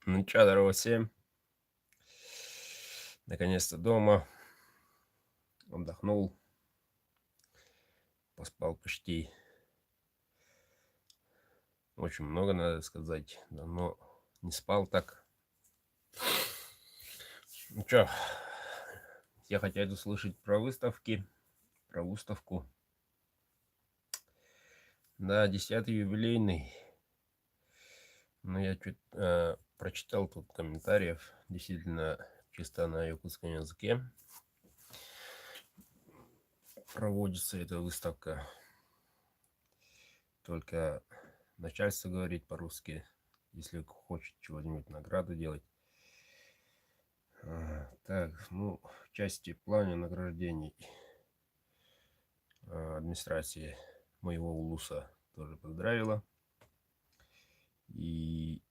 Ну чё, здорово всем. Наконец-то дома. Отдохнул. Поспал почти очень много, надо сказать. Давно не спал так. Ну чё, все хотят услышать про выставки, про выставку. Да, 10-й юбилейный. Но я чуть прочитал тут комментариев. Действительно, чисто на якутском языке проводится эта выставка. Только начальство говорит по-русски, если хочет чего-нибудь награду делать. Так, ну, в части плана награждений администрации моего улуса тоже поздравила. И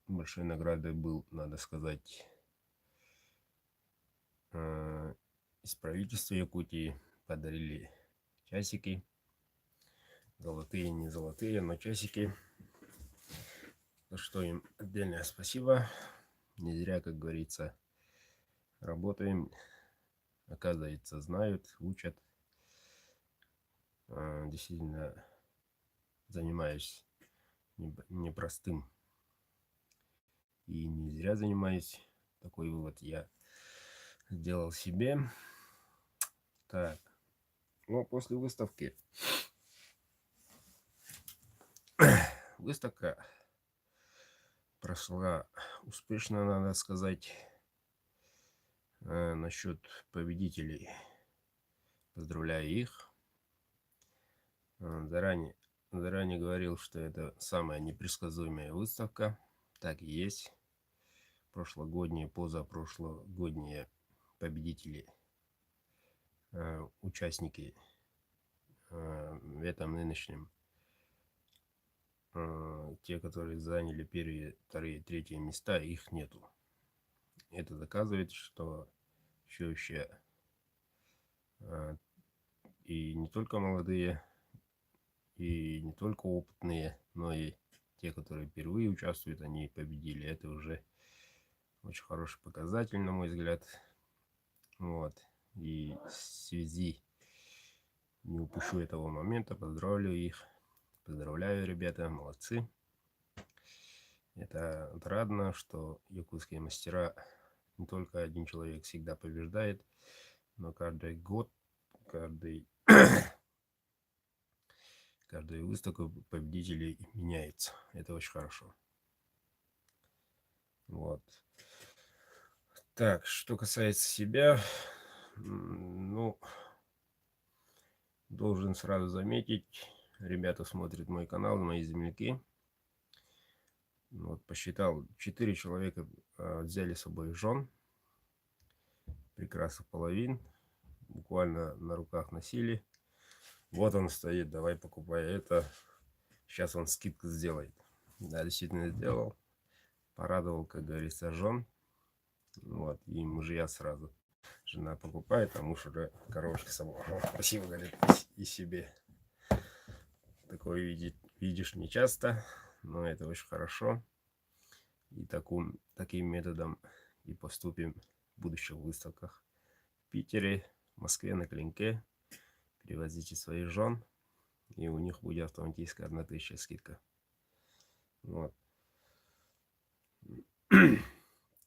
большой наградой был, надо сказать, из правительства Якутии подарили часики. Золотые, не золотые, но часики. За что им отдельное спасибо. Не зря, как говорится, работаем. Оказывается, знают, учат. Действительно, занимаюсь непростым. И не зря занимаюсь. Такой вывод я сделал себе. Так. Ну, после выставки. Выставка прошла успешно, надо сказать. Насчет победителей. Поздравляю их. Заранее говорил, что это самая непредсказуемая выставка. Так и есть. Прошлогодние, позапрошлогодние победители, участники в этом нынешнем, те, которые заняли первые, вторые, третьи места, их нету. Это доказывает, что еще и не только молодые, и не только опытные, но и те, которые впервые участвуют, они победили. Это уже очень хороший показатель, на мой взгляд. Вот. И в связи, не упущу этого момента, поздравлю их. Поздравляю, ребята, молодцы. Это отрадно, что якутские мастера, не только один человек всегда побеждает, но каждый год, каждую выставку победителей меняется. Это очень хорошо. Вот. Так, что касается себя, ну, должен сразу заметить, ребята смотрят мой канал, мои земляки. Вот, посчитал, 4 человека взяли с собой жен, прекрасных половин, буквально на руках носили. Вот он стоит, давай покупай это, сейчас он скидку сделает. Да, действительно сделал, порадовал, как говорится, жен. Вот, и мужья сразу. Жена покупает, а муж уже коробочку собрал. Спасибо, говорит, и себе. Такое видишь не часто, но это очень хорошо. И таким методом и поступим в будущих выставках. В Питере, в Москве, на Клинке. Привозите своих жен, и у них будет автоматическая 1000 скидка. Вот.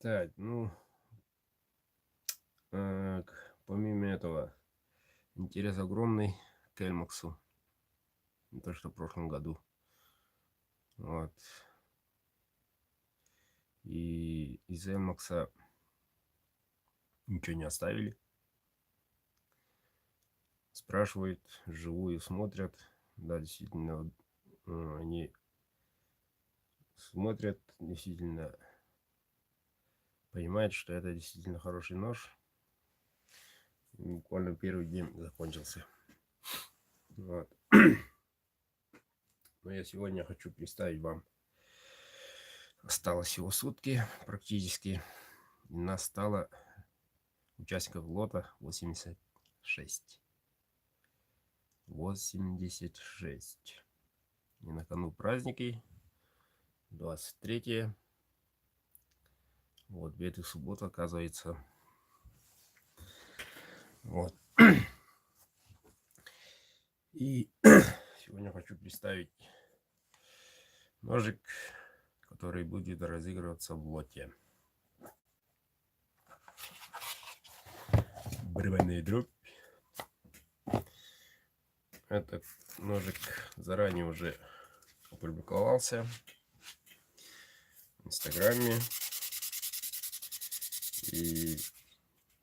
Так, ну, помимо этого, интерес огромный к Эльмаксу. Не то, что в прошлом году. Вот. И из Эльмакса ничего не оставили. Спрашивают, вживую смотрят. Да, действительно, они смотрят, действительно понимают, что это действительно хороший нож. И буквально первый день закончился. Вот. Но я сегодня хочу представить вам. Осталось всего сутки практически. И нас стало участников лота 86. 86. И на кону праздники. 23. Вот, в суббота, оказывается. Вот. И сегодня хочу представить ножик, который будет разыгрываться в лоте. Бревенный дробь. Этот ножик заранее уже опубликовался в Инстаграме. И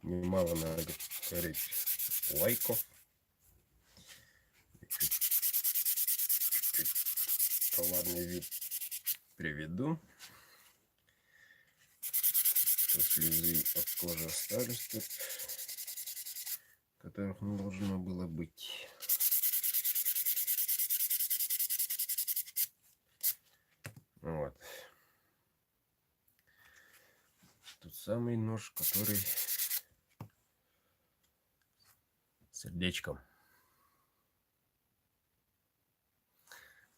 немало надо говорить лайков. Чуть-чуть товарный вид приведу. Что слезы от кожи остались тут, которых не должно было быть. Вот. Тот самый нож, который сердечком.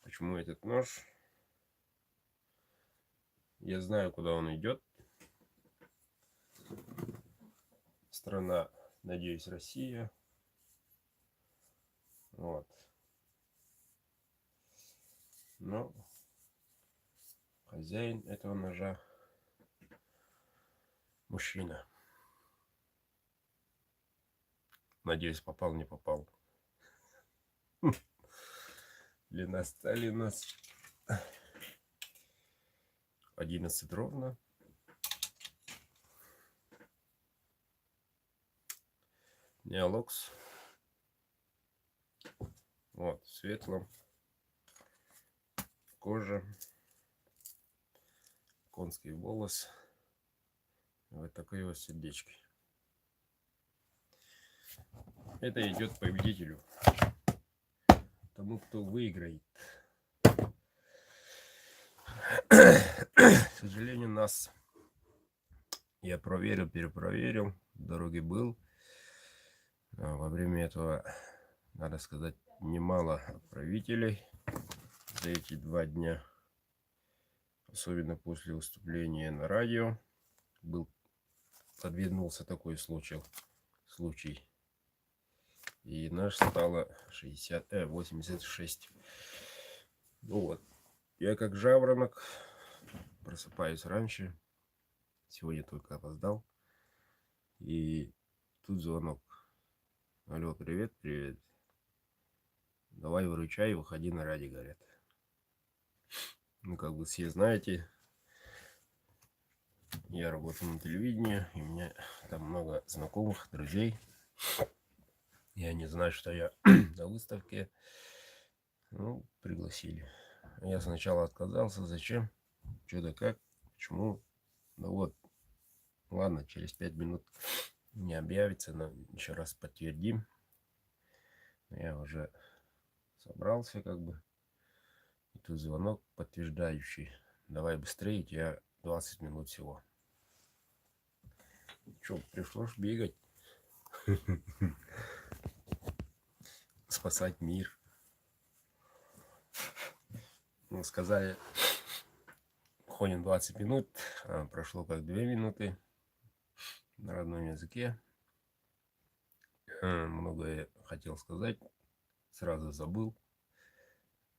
Почему этот нож? Я знаю, куда он идет. Страна, надеюсь, Россия. Вот. Но хозяин этого ножа мужчина. Надеюсь, попал, не попал. Длина стали у нас 11 ровно. Неолокс. Вот, в светлом. Кожа. Конский волос. Вот такой вот сердечко. Это идет победителю. Тому, кто выиграет. К сожалению, нас, я проверил, перепроверил, в дороге был. Во время этого, надо сказать, немало отправителей за эти 2 дня. Особенно после выступления на радио. Подвернулся такой случай. И наш стало 86. Ну вот. Я как жаворонок просыпаюсь раньше. Сегодня только опоздал. И тут звонок. Алло, привет, привет. Давай выручай, выходи на радио, говорят. Ну, как вы все знаете, я работаю на телевидении, и у меня там много знакомых, друзей. И они знают, что я на выставке. Ну, пригласили. Я сначала отказался. Зачем? Что да как? Почему? Ну вот. Ладно, через 5 минут не объявится, но еще раз подтвердим. Я уже собрался как бы. И тут звонок подтверждающий. Давай быстрее, у тебя 20 минут всего. Че, пришлось бегать. Спасать мир. Ну, сказали, ходим 20 минут. Прошло как 2 минуты. На родном языке. Многое хотел сказать. Сразу забыл.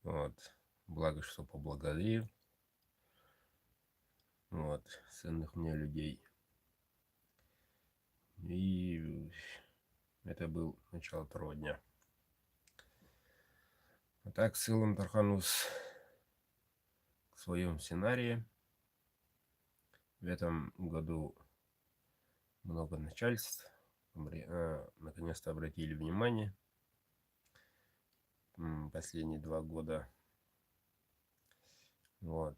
Вот. Благо, что поблагодарил. Вот. Ценных мне людей. И это был начало 2-го дня. А так, в целом, Тарханус в своем сценарии. В этом году много начальств наконец-то обратили внимание. Последние 2 года. Вот.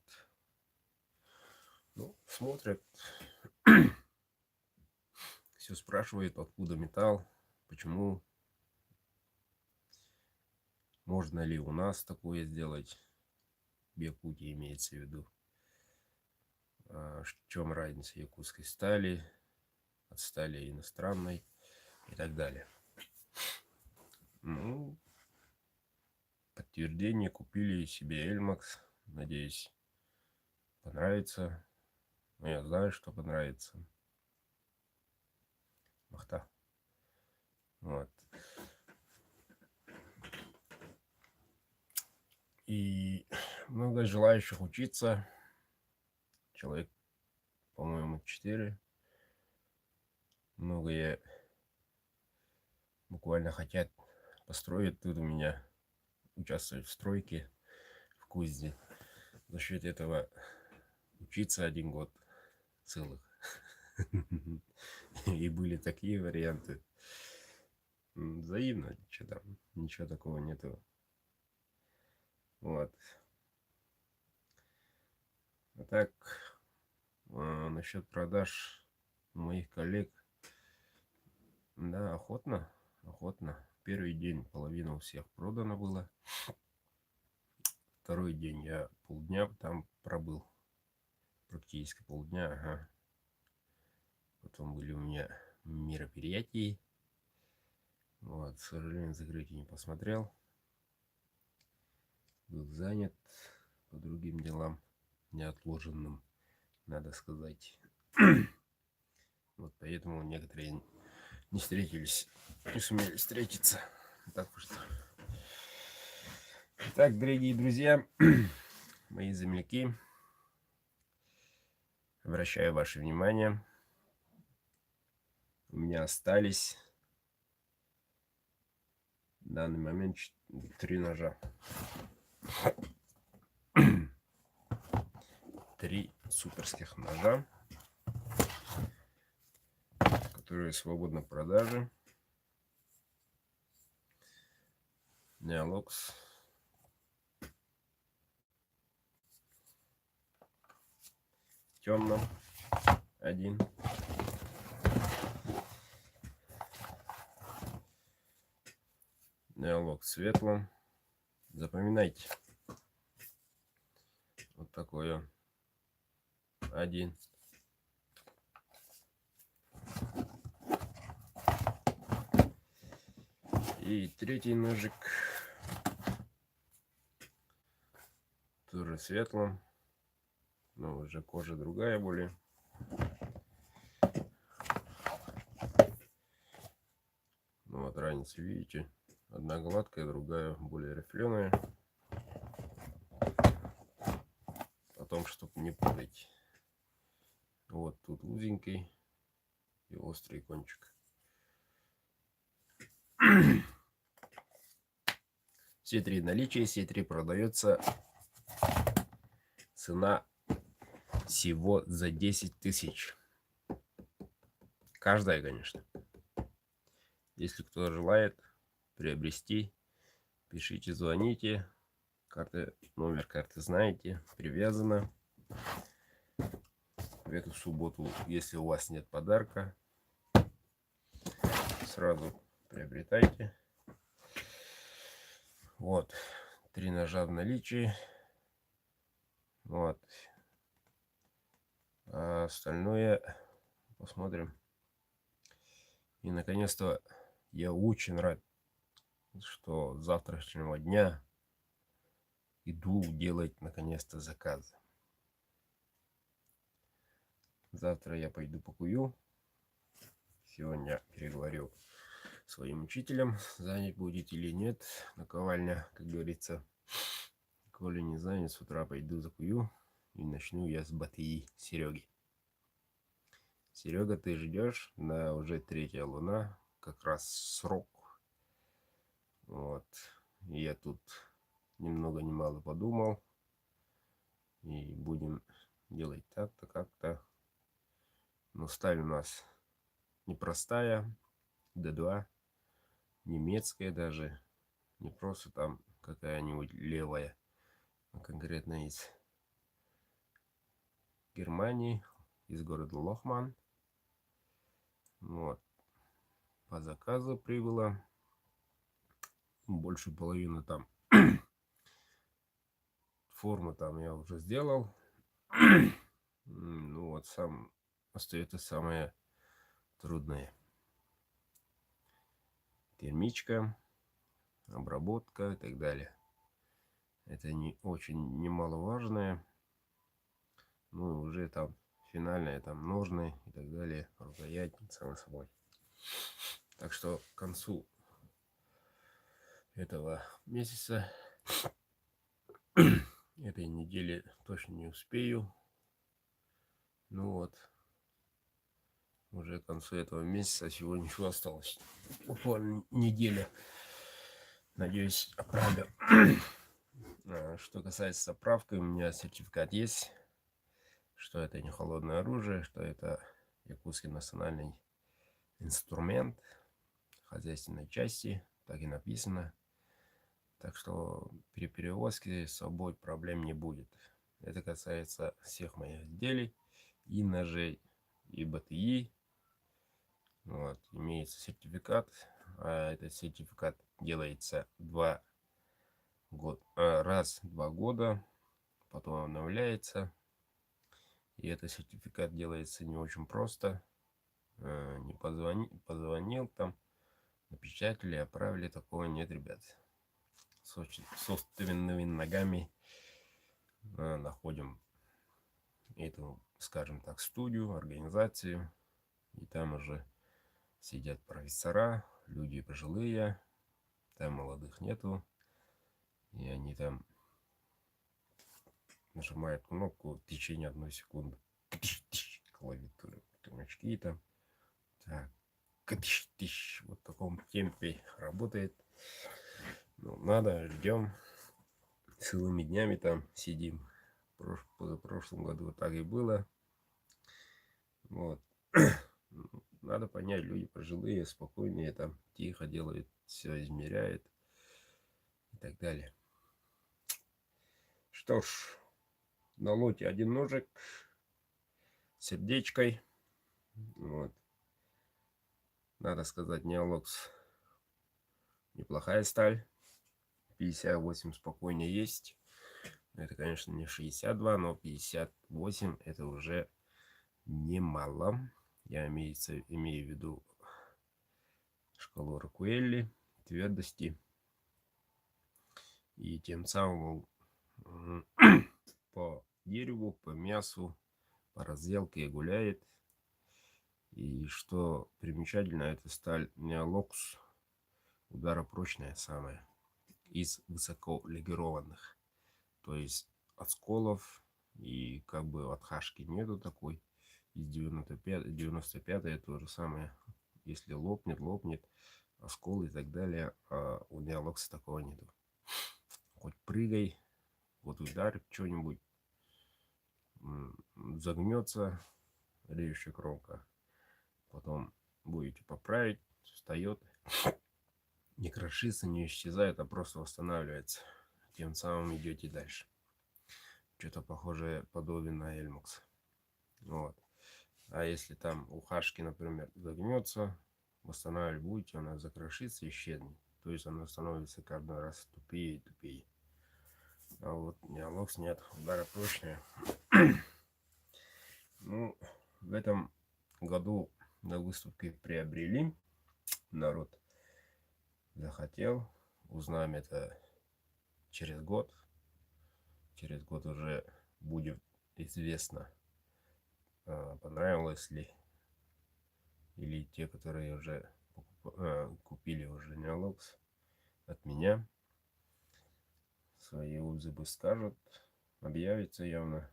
Ну, смотрят. Все спрашивают, откуда металл, почему, можно ли у нас такое сделать, в Якутии имеется в виду, в чем разница якутской стали от стали иностранной и так далее. Ну, утверждение. Купили себе Эльмакс. Надеюсь, понравится. Но я знаю, что понравится. Махта. Вот. И много желающих учиться. Человек, по-моему, 4. Многие буквально хотят построить тут у меня, участвовать в стройке в Кузне. За счет этого учиться 1 год целых. И были такие варианты. Взаимно, ничего такого нету. Вот. А так, насчет продаж моих коллег, да, охотно. Первый день половина у всех продано было. Второй день я полдня там пробыл. Практически полдня, ага. Потом были у меня мероприятия. Вот, к сожалению, закрытие не посмотрел. Был занят по другим делам, неотложенным, надо сказать. Вот поэтому некоторые не встретились, не сумели встретиться. Так что. Итак, дорогие друзья, мои земляки, обращаю ваше внимание. У меня остались в данный момент 3 ножа. 3 суперских ножа, которые свободны в продаже. Неолокс. Темном 1. Неолокс светлом. Запоминайте. Вот такой он. 1. И третий ножик. Тоже светлым. Но уже кожа другая более. Ну вот разницу видите. Одна гладкая, другая более рифленая. Потом, чтобы не путать. Вот тут узенький и острый кончик. Все 3 наличия, все 3 продается. Цена всего за 10 тысяч. Каждая, конечно. Если кто желает приобрести, пишите, звоните. Номер карты знаете, привязано. В эту субботу, если у вас нет подарка, сразу приобретайте. Вот, 3 ножа в наличии. Вот. А остальное посмотрим. И наконец-то я очень рад, что с завтрашнего дня иду делать наконец-то заказы. Завтра я пойду покую. Сегодня переговорю с своим учителем, занят будет или нет. Наковальня, как говорится. Коли не занят, с утра пойду закую. И начну я с батареи Сереги. Серега, ты ждешь? Да, уже 3-я луна. Как раз срок. Вот. И я тут ни много ни мало подумал. И будем делать так-то, как-то. Но сталь у нас непростая. D2. Немецкая даже. Не просто там какая-нибудь левая. А конкретно из Германии. Из города Лохман. Вот. По заказу прибыло. Больше половины там. Форму там я уже сделал. Ну вот сам остается самое трудное. Термичка, обработка и так далее. Это не очень немаловажное. Ну, уже там финальное, там ножны и так далее, рукоять, само собой. Так что к концу этого месяца, этой недели точно не успею. Ну вот, уже к концу этого месяца всего ничего осталось. Буквально неделя. Надеюсь, оправлю. Что касается заправки, у меня сертификат есть, что это не холодное оружие, что это якутский национальный инструмент хозяйственной части, так и написано. Так что при перевозке с собой проблем не будет. Это касается всех моих изделий, и ножей, и БТИ. Вот, имеется сертификат, а этот сертификат делается раз в 2 года, потом обновляется. И этот сертификат делается не очень просто. Не позвонил там, напечатали, отправили, такого нет, ребят. Собственными ногами находим эту, скажем так, студию, организацию. И там уже сидят профессора, люди пожилые. Там молодых нету. И они там нажимают кнопку в течение 1 секунды. Клавиатуры, очки там. Так. Вот в таком темпе работает. Ну, надо, ждем. Целыми днями там сидим. В прошлом году так и было. Вот. Надо понять, люди пожилые, спокойнее, там тихо делают, все измеряют и так далее. Что ж, на лоте один ножик с сердечкой. Вот. Надо сказать, неолокс неплохая сталь. 58 спокойно есть. Это, конечно, не 62, но 58 это уже немало. Я имею в виду шкалу Рокуэлли, твердости. И тем самым по дереву, по мясу, по разделке гуляет. И что примечательно, эта сталь неолокс ударопрочная самая из высоколегированных. То есть от сколов и как бы от хашки нету такой. Из 95 то же самое. Если лопнет, оскол и так далее. А у неолокса такого нету. Хоть прыгай, вот ударит что-нибудь, загнется режущая кромка. Потом будете поправить, встает, не крошится, не исчезает, а просто восстанавливается. Тем самым идете дальше. Что-то похожее подобие на Эльмакс. Вот. А если там у хашки, например, загнется, восстанавливать будете, она закрошится и исчезнет. То есть она становится каждый раз тупее и тупее. А вот неолокс нет, удара прочная. Ну, в этом году на выставке приобрели. Народ захотел. Узнаем это через год. Через год уже будет известно, понравилось ли. Или те, которые уже купили уже неолокс от меня. Свои отзывы скажут. Объявится явно.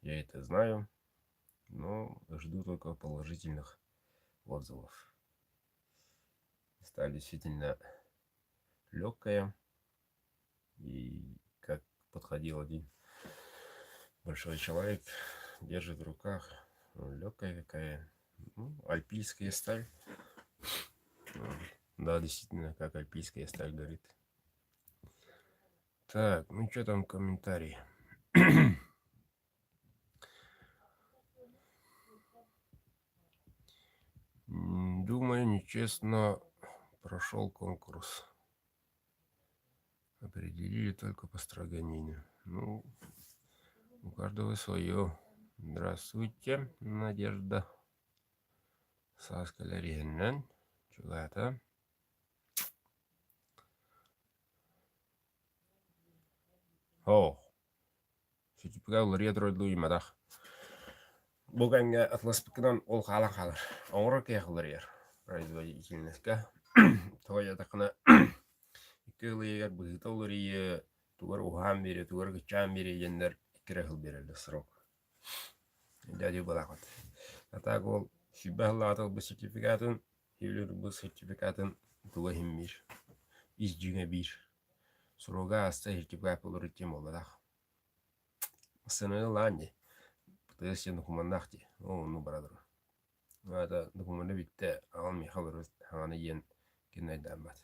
Я это знаю. Но жду только положительных отзывов. Сталь действительно легкая. И как подходил один большой человек, держит в руках, легкая какая, ну, альпийская сталь. Да, действительно, как альпийская сталь горит. Так, ну что там комментарии? Думаю, нечестно прошел конкурс. Определили только по строганину. Ну, у каждого свое. Здравствуйте, Надежда. Саскаляренен. Чего-то. О, сертификат олар ретро имадах. Бұл кәнге атласпыкынан ол қалан қалыр. Оңыры кәқылыр ер. Производительностька. Тоя тақына иккылы егер бұғыта олар ие тугар ухам бере, тугар гычам бере ендер кірәқыл берелі срок. Дәді балақат. Атақ ол шүбәғылы атыл бұл сертификатын, евлер бұл сертификатын туға химмир. Ис жүңе бір. Сроға аста сертификат болыр өттем оладақ. Сыны ланде. Тәсен документахти. О, ну брадыр. Это документы битте. Ал михалыр ханы ен кенайдан бат.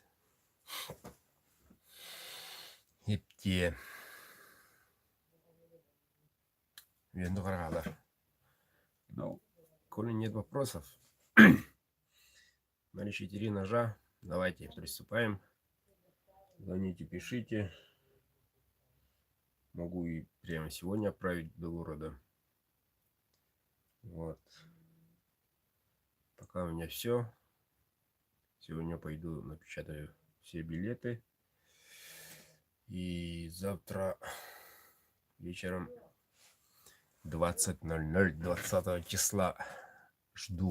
Хепте. Венду қарғалар. Ну, коли нет вопросов, наличие 4 ножа. Давайте приступаем. Звоните, пишите. Могу и прямо сегодня отправить до города. Вот. Пока у меня все. Сегодня пойду напечатаю все билеты. И завтра вечером 20:00 20 числа жду.